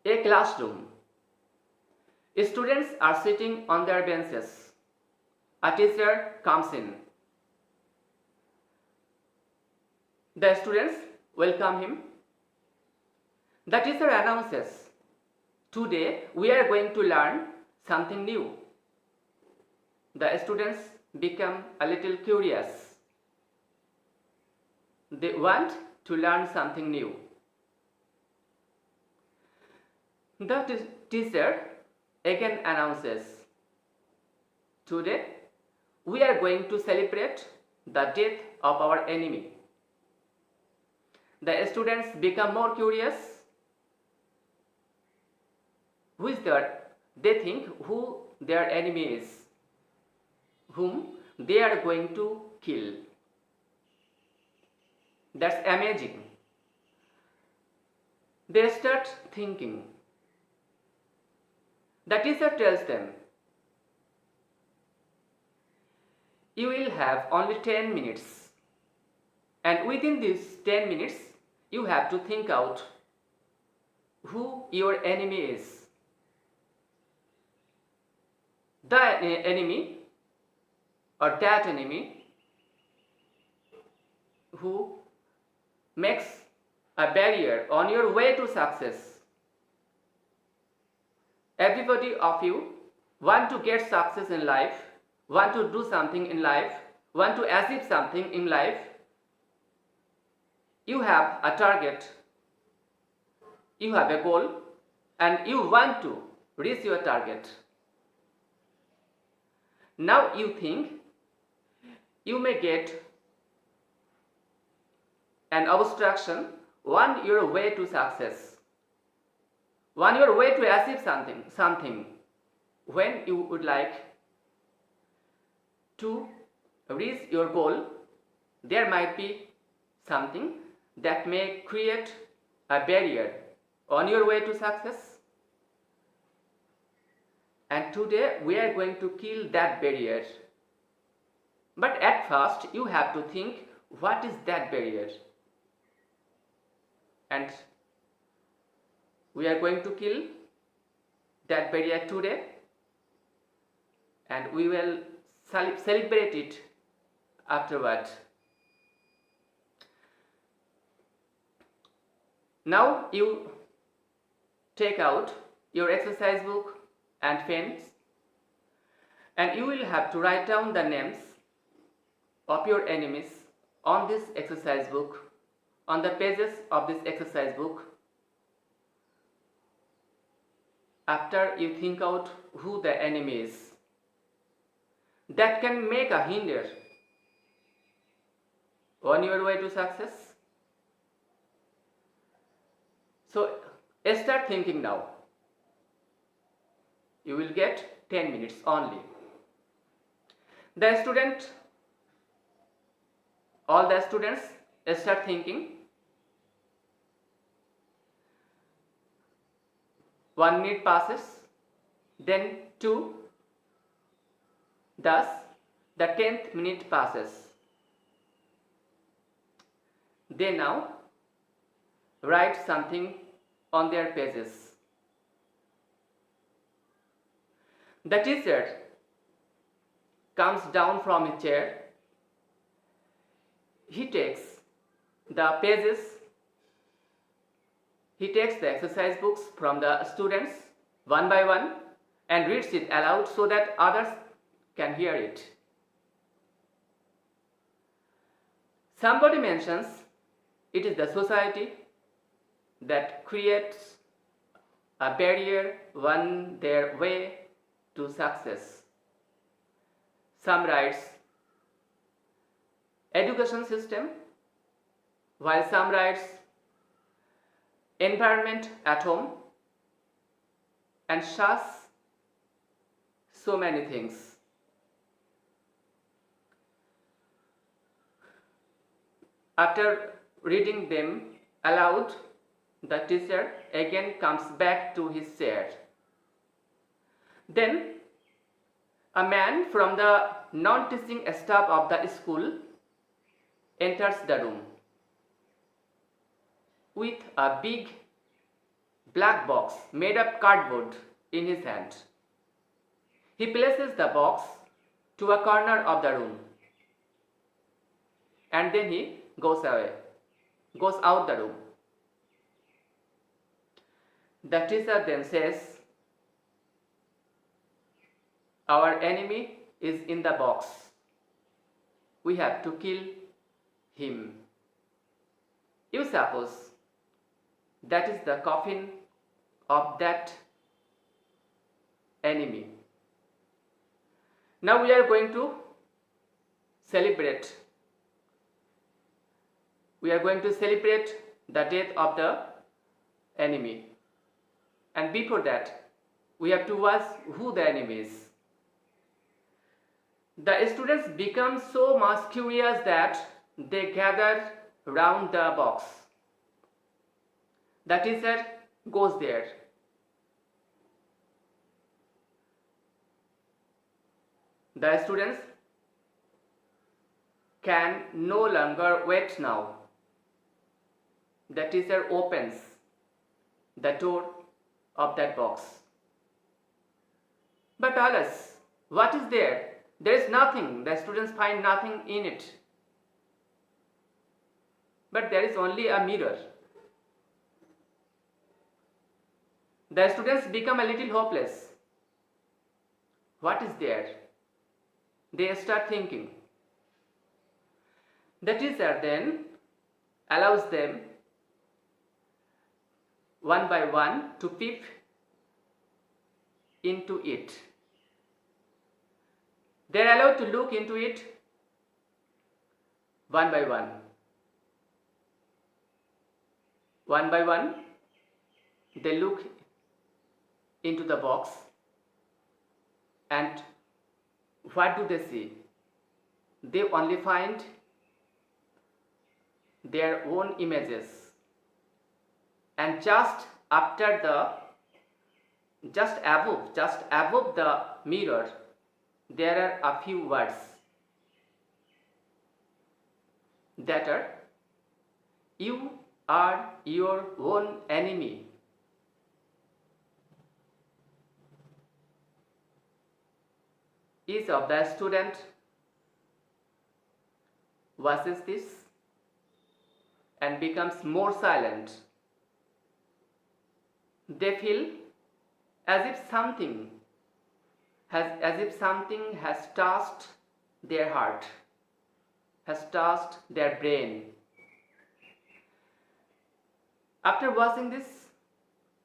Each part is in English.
A classroom. Students are sitting on their benches. A teacher comes in. The students welcome him. The teacher announces, "Today we are going to learn something new." The students become a little curious. They want to learn something new. The teacher again announces, "Today we are going to celebrate the death of our enemy." The students become more curious. Who is there? They think who their enemy is, whom they are going to kill. That's amazing. They start thinking. The teacher tells them, "You will have only 10 minutes, and within these 10 minutes, you have to think out who your enemy is." The enemy or that enemy who makes a barrier on your way to success. Everybody of you want to get success in life, want to do something in life, want to achieve something in life. You have a target, you have a goal, and you want to reach your target. Now you think you may get an obstruction on your way to success, on your way to achieve something. When you would like to reach your goal, there might be something that may create a barrier on your way to success. And today we are going to kill that barrier. But at first you have to think, what is that barrier? And we are going to kill that barrier today, and we will celebrate it afterward. Now you take out your exercise book and pens, and you will have to write down the names of your enemies on this exercise book, on the pages of this exercise book. After you think out who the enemy is, that can make a hinder on your way to success. So start thinking now. You will get 10 minutes only. All the students start thinking. 1 minute passes, then 2, thus the 10th minute passes. They now write something on their pages. The teacher comes down from his chair. He takes the pages, he takes the exercise books from the students one by one and reads it aloud so that others can hear it. Somebody mentions it is the society that creates a barrier on their way to success. Some writes education system, while some writes environment at home, and so many things. After reading them aloud, the teacher again comes back to his chair. Then a man from the non-teaching staff of the school enters the room with a black box made of cardboard in his hand. He places the box to a corner of the room and then he goes out the room. The teacher then says, "Our enemy is in the box. We have to kill him." You suppose that is the coffin of that enemy. Now we are going to celebrate. We are going to celebrate the death of the enemy. And before that, we have to watch who the enemy is. The students become so much curious that they gather round the box. The teacher goes there. The students can no longer wait now. The teacher opens the door of that box. But alas, what is there? There is nothing. The students find nothing in it. But there is only a mirror. The students become a little hopeless. What is there? They start thinking. The teacher then allows them one by one to peep into it. They are allowed to look into it one by one. One by one, they look into the box, and what do they see? They only find their own images, and just above the mirror, there are a few words that are, "You are your own enemy." Each of the student watches this and becomes more silent. They feel as if something has touched their heart, has touched their brain. After watching this,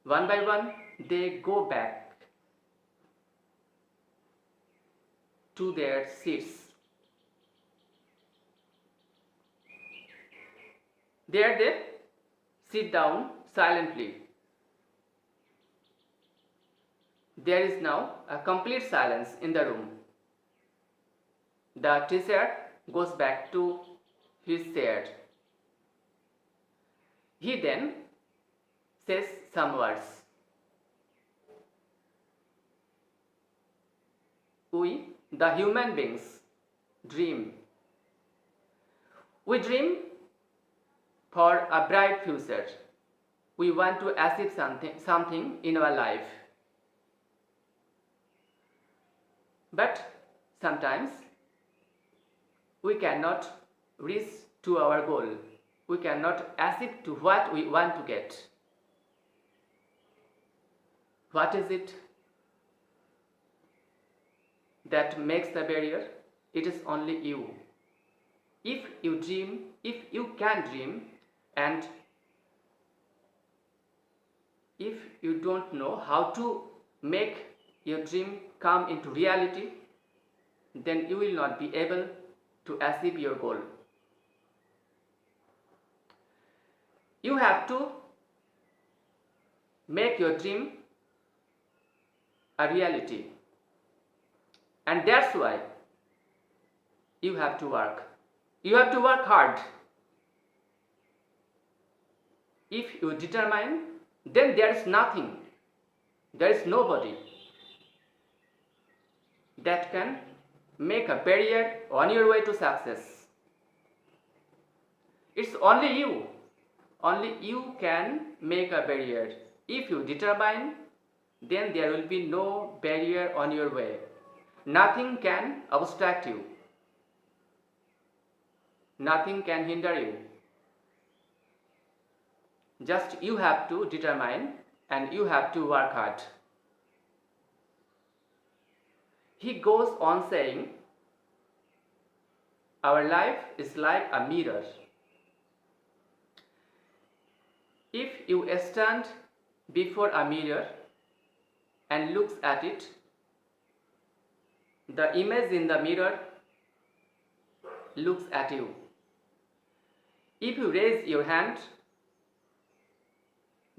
one by one, they go back to their seats. There they sit down silently. There is now a complete silence in the room. The teacher goes back to his chair. He then says some words. We, the human beings, dream. We dream for a bright future. We want to achieve something in our life. But sometimes we cannot reach to our goal. We cannot achieve to what we want to get. What is it that makes the barrier? It is only you. If you dream, if you can dream, and if you don't know how to make your dream come into reality, then you will not be able to achieve your goal. You have to make your dream a reality, and that's why you have to work. You have to work hard. If you determine, then there is nothing, there is nobody that can make a barrier on your way to success. It's only you. Only you can make a barrier. if you determine, then there will be no barrier on your way. Nothing can obstruct you. Nothing can hinder you. Just you have to determine and you have to work hard. He goes on saying, our life is like a mirror. If you stand before a mirror and looks at it, the image in the mirror looks at you. If you raise your hand,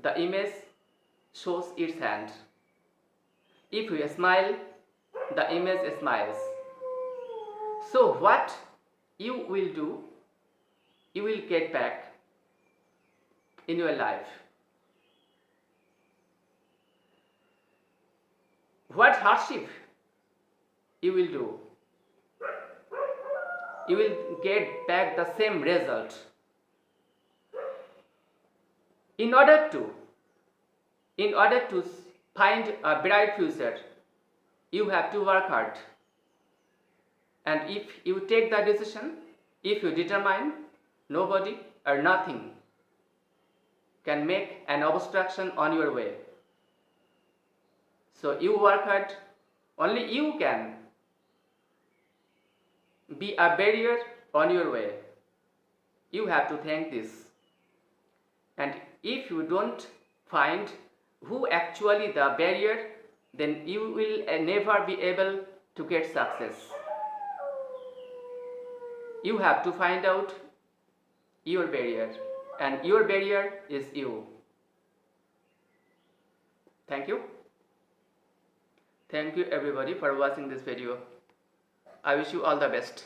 the image shows its hand. If you smile, the image smiles. So what you will do, you will get back in your life. What hardship you will do, you will get back the same result. In order to find a bright future, you have to work hard. And if you take the decision, if you determine, nobody or nothing can make an obstruction on your way. So you work hard, only you can be a barrier on your way. You have to think this. And if you don't find who actually the barrier, then you will never be able to get success. You have to find out your barrier, and your barrier is you. Thank you. Thank you everybody for watching this video. I wish you all the best.